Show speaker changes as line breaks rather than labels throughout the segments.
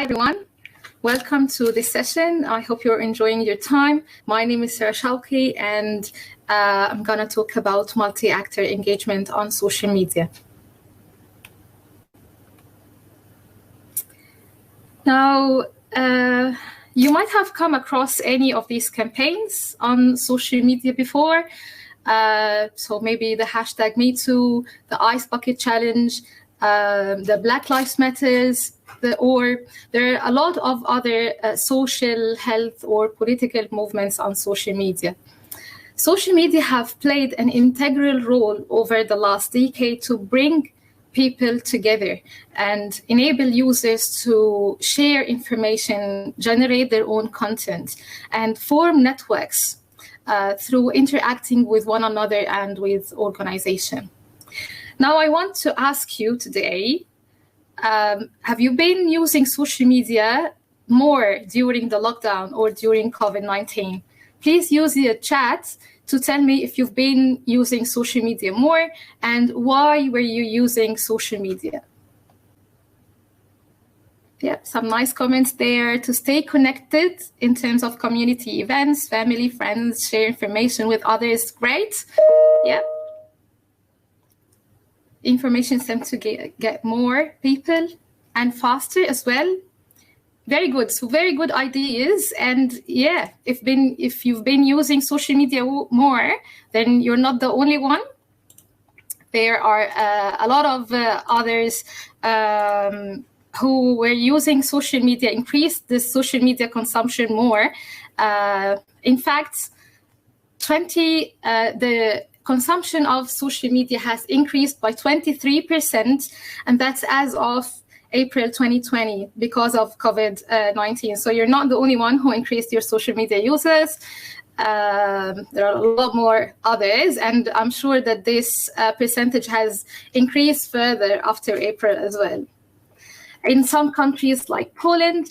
everyone. Welcome to this session. I hope you're enjoying your time. My name is Sarah Shalki, and I'm going to talk about multi-actor engagement on social media. Now, you might have come across any of these campaigns on social media before. So maybe the hashtag #MeToo, the Ice Bucket Challenge, the Black Lives Matters, or there are a lot of other social, health, or political movements on social media. Social media have played an integral role over the last decade to bring people together and enable users to share information, generate their own content, and form networks through interacting with one another and with organizations. Now, I want to ask you today, have you been using social media more during the lockdown or during COVID-19? Please use the chat to tell me if you've been using social media more and why were you using social media. Yeah, some nice comments there. To stay connected in terms of community events, family, friends, share information with others. Great. Yeah. Information seems to get more people and faster as well. Very good. So very good ideas. And yeah, if you've been using social media more, then you're not the only one. There are a lot of others who were using social media, increased the social media consumption more. In fact, the consumption of social media has increased by 23%, and that's as of April 2020 because of COVID-19. So you're not the only one who increased your social media users. There are a lot more others, and I'm sure that this percentage has increased further after April as well. In some countries like Poland,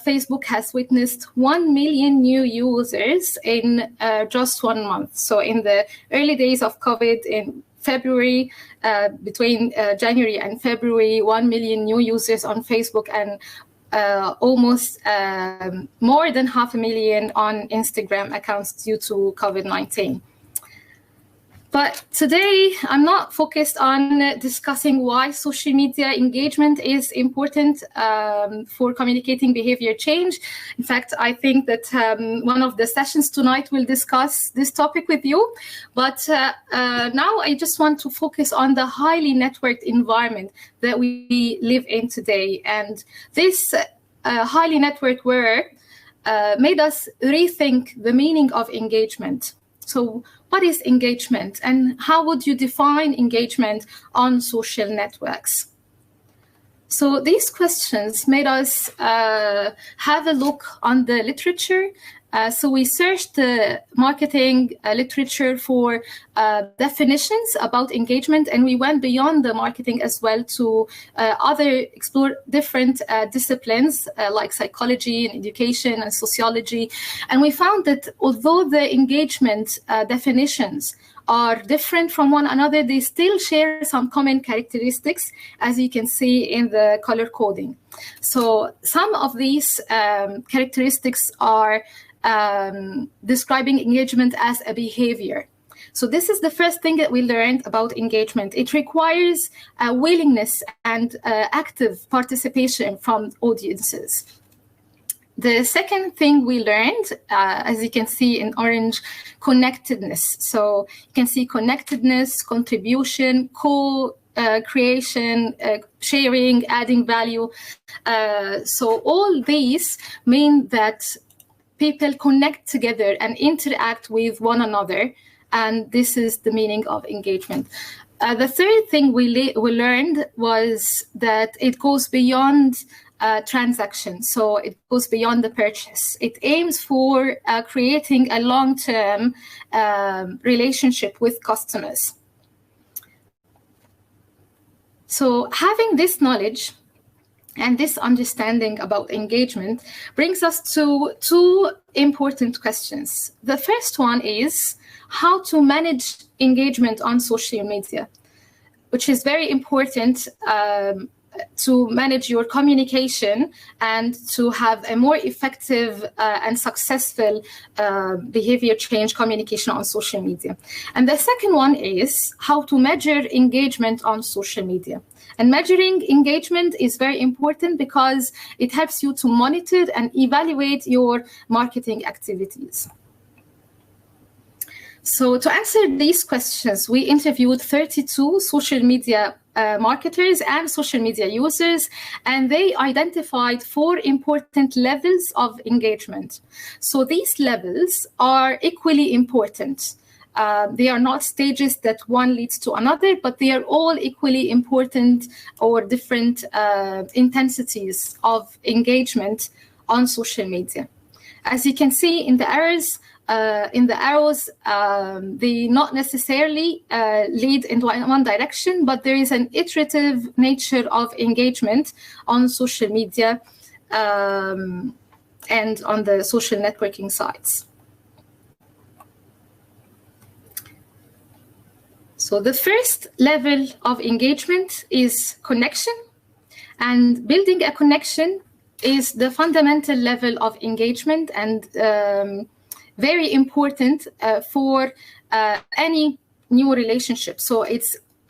Facebook has witnessed 1 million new users in just 1 month. So in the early days of COVID in February, between January and February, 1 million new users on Facebook and almost more than 500,000 on Instagram accounts due to COVID-19. But today, I'm not focused on discussing why social media engagement is important for communicating behavior change. In fact, I think that one of the sessions tonight will discuss this topic with you. But now I just want to focus on the highly networked environment that we live in today. And this highly networked world made us rethink the meaning of engagement. So what is engagement, and how would you define engagement on social networks? So these questions made us have a look on the literature. So we searched the marketing literature for definitions about engagement, and we went beyond the marketing as well to explore different disciplines like psychology and education and sociology. And we found that although the engagement definitions are different from one another, they still share some common characteristics, as you can see in the color coding. So some of these characteristics are describing engagement as a behavior. So this is the first thing that we learned about engagement. It requires a willingness and active participation from audiences. The second thing we learned, as you can see in orange, connectedness. So you can see connectedness, contribution, creation, sharing, adding value. So all these mean that people connect together and interact with one another, and this is the meaning of engagement. The third thing we learned was that it goes beyond transaction, so it goes beyond the purchase. It aims for creating a long-term relationship with customers. So having this knowledge and this understanding about engagement brings us to two important questions. The first one is how to manage engagement on social media, which is very important to manage your communication and to have a more effective and successful behavior change communication on social media. And the second one is how to measure engagement on social media. And measuring engagement is very important because it helps you to monitor and evaluate your marketing activities. So to answer these questions, we interviewed 32 social media marketers and social media users, and they identified 4 important levels of engagement. So these levels are equally important. They are not stages that one leads to another, but they are all equally important or different intensities of engagement on social media. As you can see in the arrows, they not necessarily lead in one direction, but there is an iterative nature of engagement on social media and on the social networking sites. So the first level of engagement is connection, and building a connection is the fundamental level of engagement and very important for any new relationship. So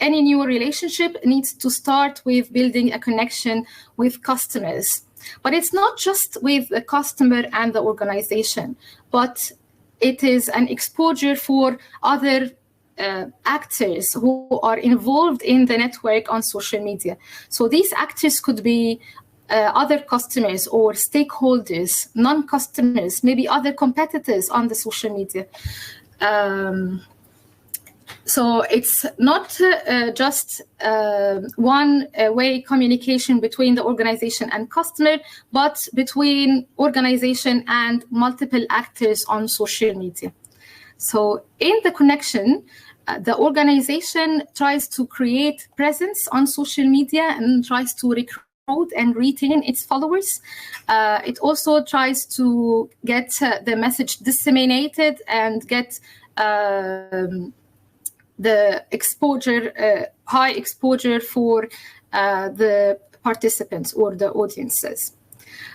any new relationship needs to start with building a connection with customers. But it's not just with the customer and the organization, but it is an exposure for other actors who are involved in the network on social media. So these actors could be other customers or stakeholders, non-customers, maybe other competitors on the social media. So it's not just one-way communication between the organization and customer, but between organization and multiple actors on social media. So in the connection, the organization tries to create presence on social media and tries to recruit and retain its followers. It also tries to get the message disseminated and get the exposure, high exposure for the participants or the audiences.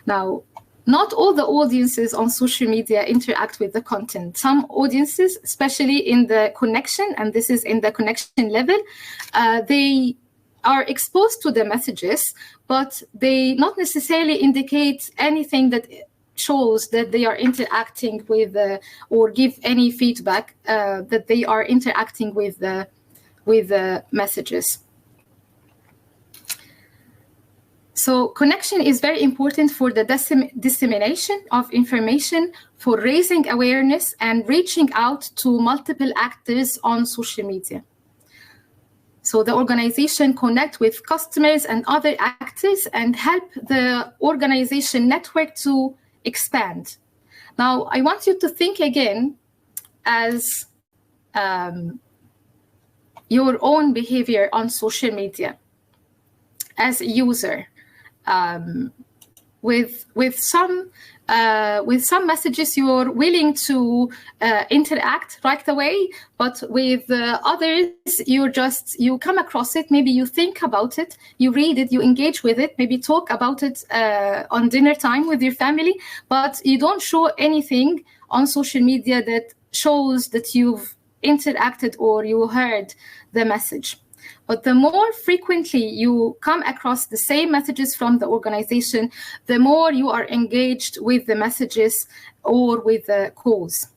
Now, not all the audiences on social media interact with the content. Some audiences, especially in the connection, and this is in the connection level, they are exposed to the messages, but they not necessarily indicate anything that shows that they are interacting with or give any feedback that they are interacting with the messages. So connection is very important for the dissemination of information, for raising awareness and reaching out to multiple actors on social media. So the organization connect with customers and other actors and help the organization network to expand. Now, I want you to think again as your own behavior on social media as a user. With some messages you're willing to interact right away, but with others you come across it, maybe you think about it, you read it, you engage with it, maybe talk about it on dinner time with your family, but you don't show anything on social media that shows that you've interacted or you heard the message. But the more frequently you come across the same messages from the organization, the more you are engaged with the messages or with the calls.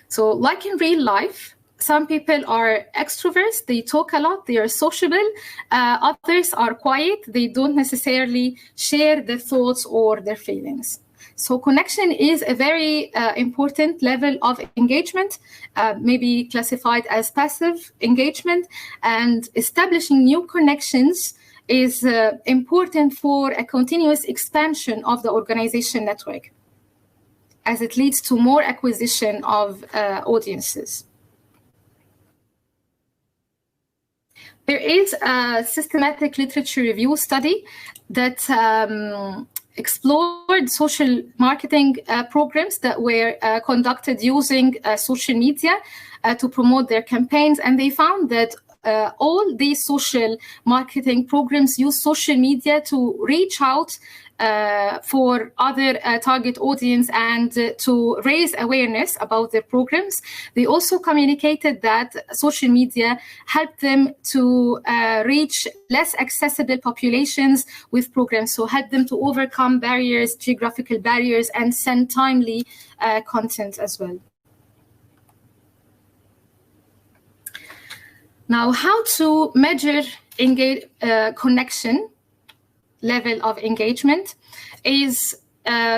So like in real life, some people are extroverts, they talk a lot, they are sociable. Others are quiet, they don't necessarily share their thoughts or their feelings. So connection is a very important level of engagement, maybe classified as passive engagement, and establishing new connections is important for a continuous expansion of the organization network, as it leads to more acquisition of audiences. There is a systematic literature review study that explored social marketing programs that were conducted using social media to promote their campaigns. And they found that all these social marketing programs use social media to reach out for other target audience and to raise awareness about their programs. They also communicated that social media helped them to reach less accessible populations with programs, so help them to overcome barriers, geographical barriers, and send timely content as well. Now, how to measure connection level of engagement is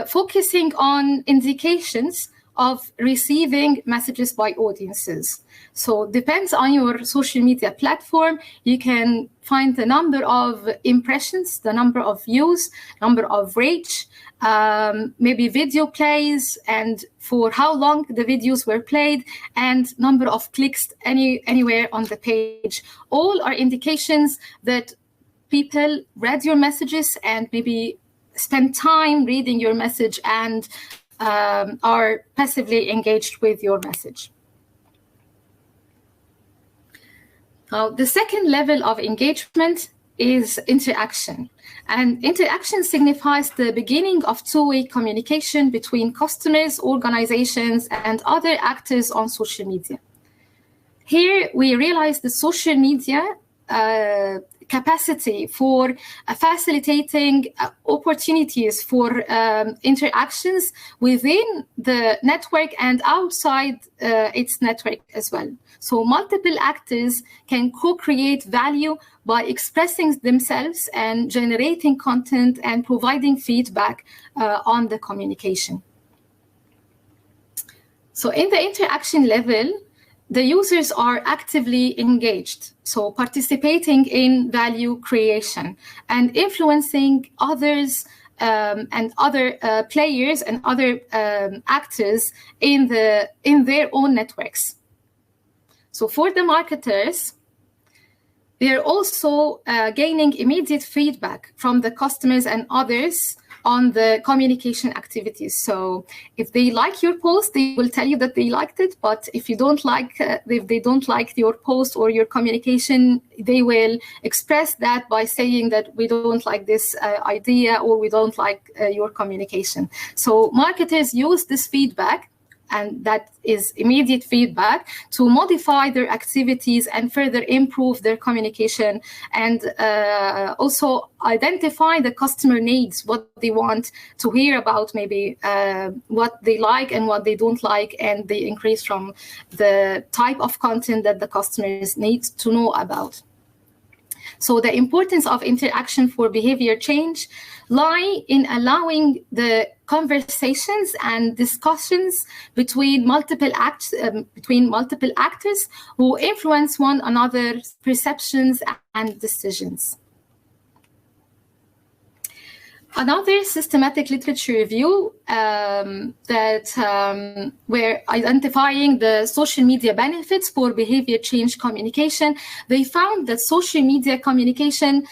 focusing on indications of receiving messages by audiences. So depends on your social media platform. You can find the number of impressions, the number of views, number of reach, maybe video plays, and for how long the videos were played, and number of clicks anywhere on the page. All are indications that people read your messages and maybe spend time reading your message and are passively engaged with your message. Now, the second level of engagement is interaction. And interaction signifies the beginning of two-way communication between customers, organizations, and other actors on social media. Here, we realize the social media capacity for facilitating opportunities for interactions within the network and outside its network as well. So multiple actors can co-create value by expressing themselves and generating content and providing feedback on the communication. So in the interaction level, the users are actively engaged, so participating in value creation and influencing others and other players and other actors in their own networks. So for the marketers, they are also gaining immediate feedback from the customers and others on the communication activities. So if they like your post, they will tell you that they liked it. But if you don't like, if they don't like your post or your communication, they will express that by saying that we don't like this idea or we don't like your communication. So marketers use this feedback, and that is immediate feedback, to modify their activities and further improve their communication, and also identify the customer needs, what they want to hear about, maybe what they like and what they don't like, and they increase from the type of content that the customers need to know about. So the importance of interaction for behavior change lie in allowing the conversations and discussions between multiple actors who influence one another's perceptions and decisions. Another systematic literature review were identifying the social media benefits for behavior change communication. They found that social media communication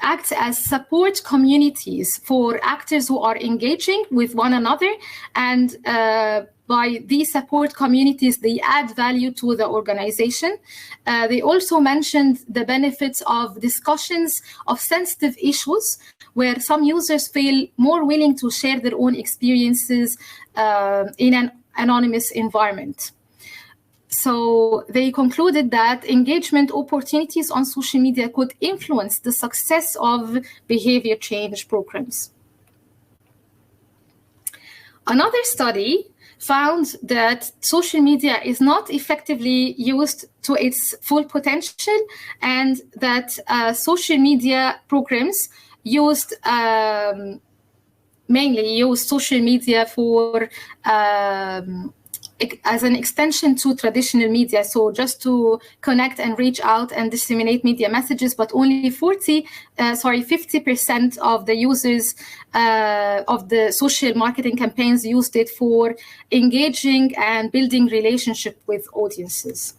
acts as support communities for actors who are engaging with one another, and by these support communities, they add value to the organization. They also mentioned the benefits of discussions of sensitive issues, where some users feel more willing to share their own experiences in an anonymous environment. So they concluded that engagement opportunities on social media could influence the success of behavior change programs. Another study found that social media is not effectively used to its full potential, and that social media programs mainly use social media for as an extension to traditional media, so just to connect and reach out and disseminate media messages, but only 50% of the users of the social marketing campaigns used it for engaging and building relationship with audiences.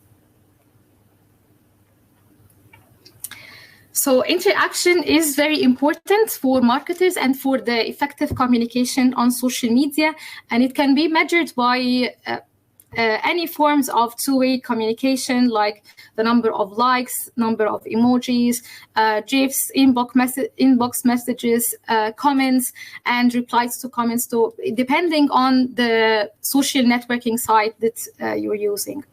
So interaction is very important for marketers and for the effective communication on social media, and it can be measured by any forms of two-way communication, like the number of likes, number of emojis, GIFs, inbox messages, comments, and replies to comments, depending on the social networking site that you're using.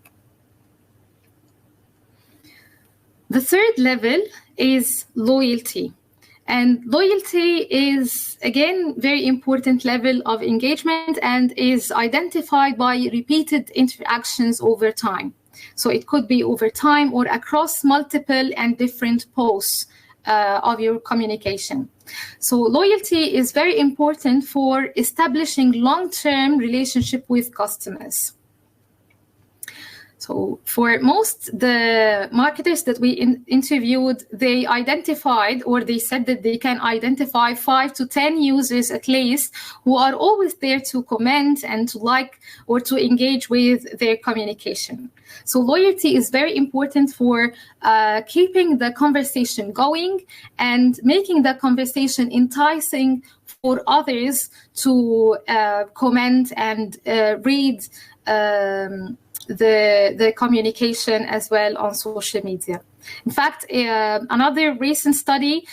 The third level is loyalty. And loyalty is, again, very important level of engagement and is identified by repeated interactions over time. So it could be over time or across multiple and different posts of your communication. So loyalty is very important for establishing long-term relationship with customers. So for most the marketers that we interviewed, they identified, or they said that they can identify 5 to 10 users at least who are always there to comment and to like or to engage with their communication. So loyalty is very important for keeping the conversation going and making the conversation enticing for others to comment and read the communication as well on social media. In fact, another recent study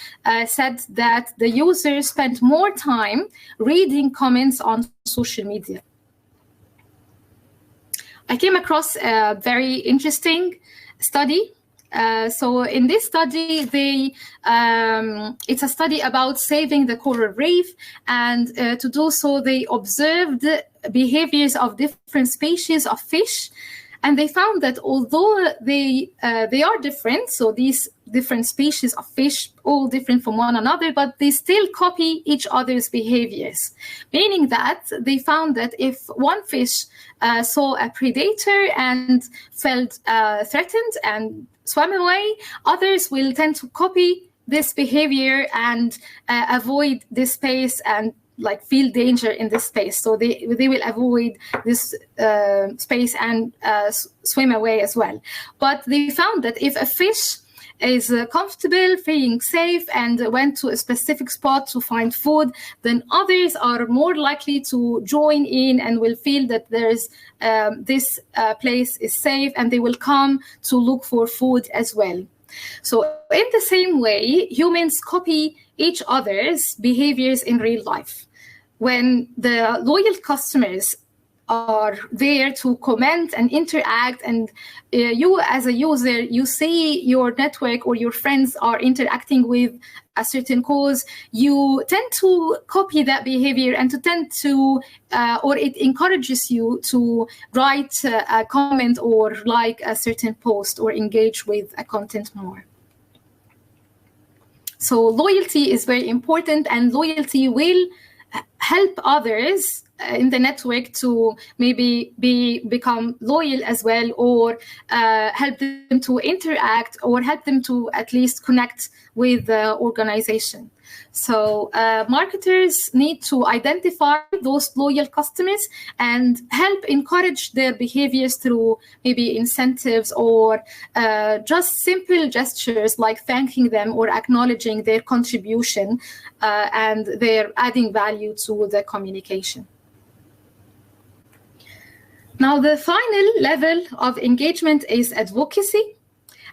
said that the users spent more time reading comments on social media. I came across a very interesting study. So in this study, it's a study about saving the coral reef, and to do so, they observed behaviors of different species of fish, and they found that although they are different, so these different species of fish, all different from one another, but they still copy each other's behaviors, meaning that they found that if one fish saw a predator and felt threatened and swam away, others will tend to copy this behavior and avoid this space and like feel danger in this space. So they will avoid this space and swim away as well. But they found that if a fish is comfortable, feeling safe, and went to a specific spot to find food, then others are more likely to join in and will feel that there's this place is safe, and they will come to look for food as well. So in the same way, humans copy each other's behaviors in real life. When the loyal customers are there to comment and interact, and you as a user, you see your network or your friends are interacting with a certain cause, you tend to copy that behavior and to tend to, or it encourages you to write a comment or like a certain post or engage with a content more. So loyalty is very important, and loyalty will help others in the network to maybe become loyal as well, or help them to interact, or help them to at least connect with the organization. So marketers need to identify those loyal customers and help encourage their behaviors through maybe incentives or just simple gestures like thanking them or acknowledging their contribution and their adding value to the communication. Now, the final level of engagement is advocacy.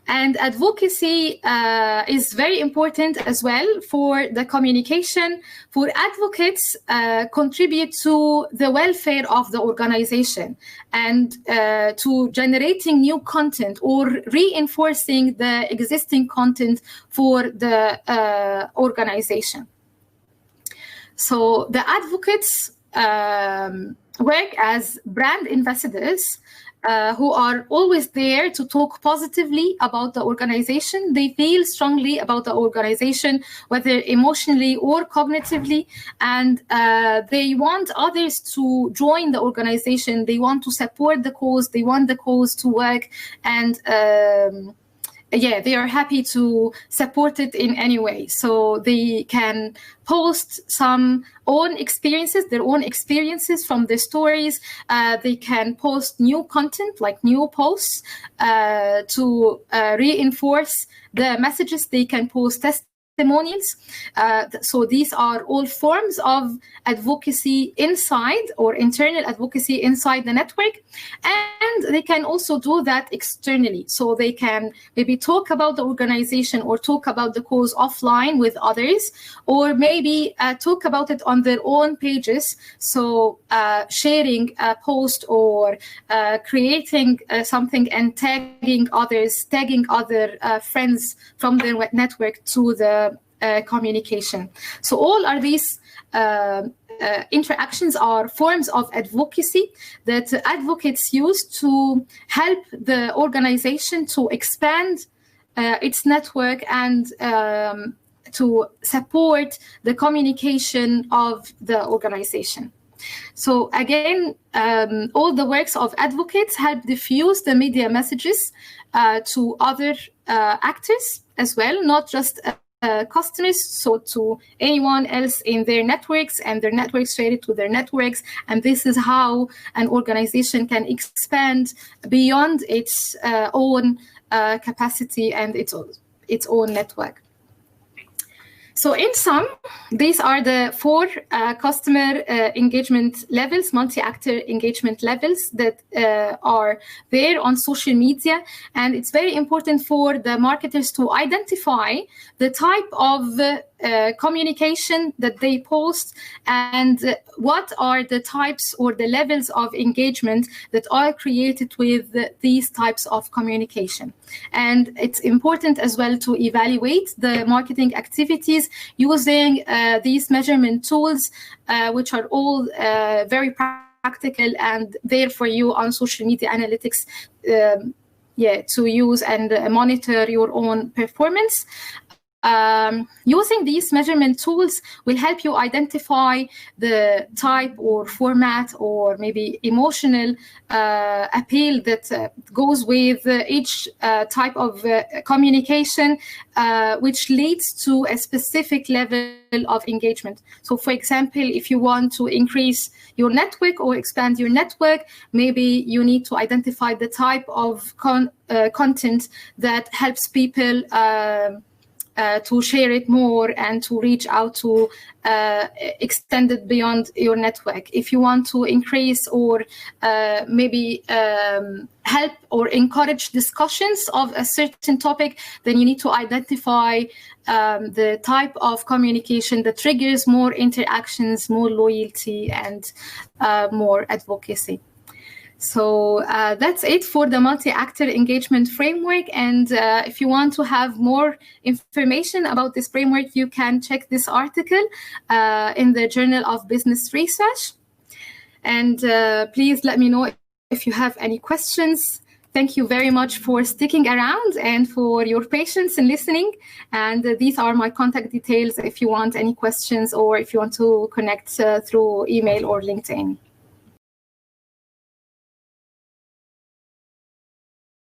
And advocacy is very important as well for the communication. For advocates, contribute to the welfare of the organization and to generating new content or reinforcing the existing content for the organization. So the advocates work as brand ambassadors who are always there to talk positively about the organization. They feel strongly about the organization, whether emotionally or cognitively, and they want others to join the organization. They want to support the cause. They want the cause to work, and they are happy to support it in any way. So they can post some own experiences, their own experiences from their stories. They can post new content, like new posts, to reinforce the messages. They can post testimonials. So these are all forms of advocacy inside or internal advocacy inside the network. And they can also do that externally. So they can maybe talk about the organization or talk about the cause offline with others, or maybe talk about it on their own pages. So sharing a post or creating something and tagging others, tagging other friends from their network to the communication. So all are these interactions are forms of advocacy that advocates use to help the organization to expand its network and to support the communication of the organization. So again, all the works of advocates help diffuse the media messages to other actors as well, not just customers, so to anyone else in their networks, and their networks share it to their networks. And this is how an organization can expand beyond its own capacity and its own network. So in sum, these are the 4 customer engagement levels, multi-actor engagement levels that are there on social media. And it's very important for the marketers to identify the type of communication that they post and what are the types or the levels of engagement that are created with these types of communication. And it's important as well to evaluate the marketing activities using these measurement tools, which are all very practical and there for you on social media analytics to use and monitor your own performance. Using these measurement tools will help you identify the type or format or maybe emotional appeal that goes with each type of communication, which leads to a specific level of engagement. So for example, if you want to increase your network or expand your network, maybe you need to identify the type of content that helps people to share it more and to reach out to extend it beyond your network. If you want to increase or maybe help or encourage discussions of a certain topic, then you need to identify the type of communication that triggers more interactions, more loyalty, and more advocacy. So that's it for the multi-actor engagement framework. And if you want to have more information about this framework, you can check this article in the Journal of Business Research. And please let me know if you have any questions. Thank you very much for sticking around and for your patience in listening. And these are my contact details if you want any questions or if you want to connect through email or LinkedIn.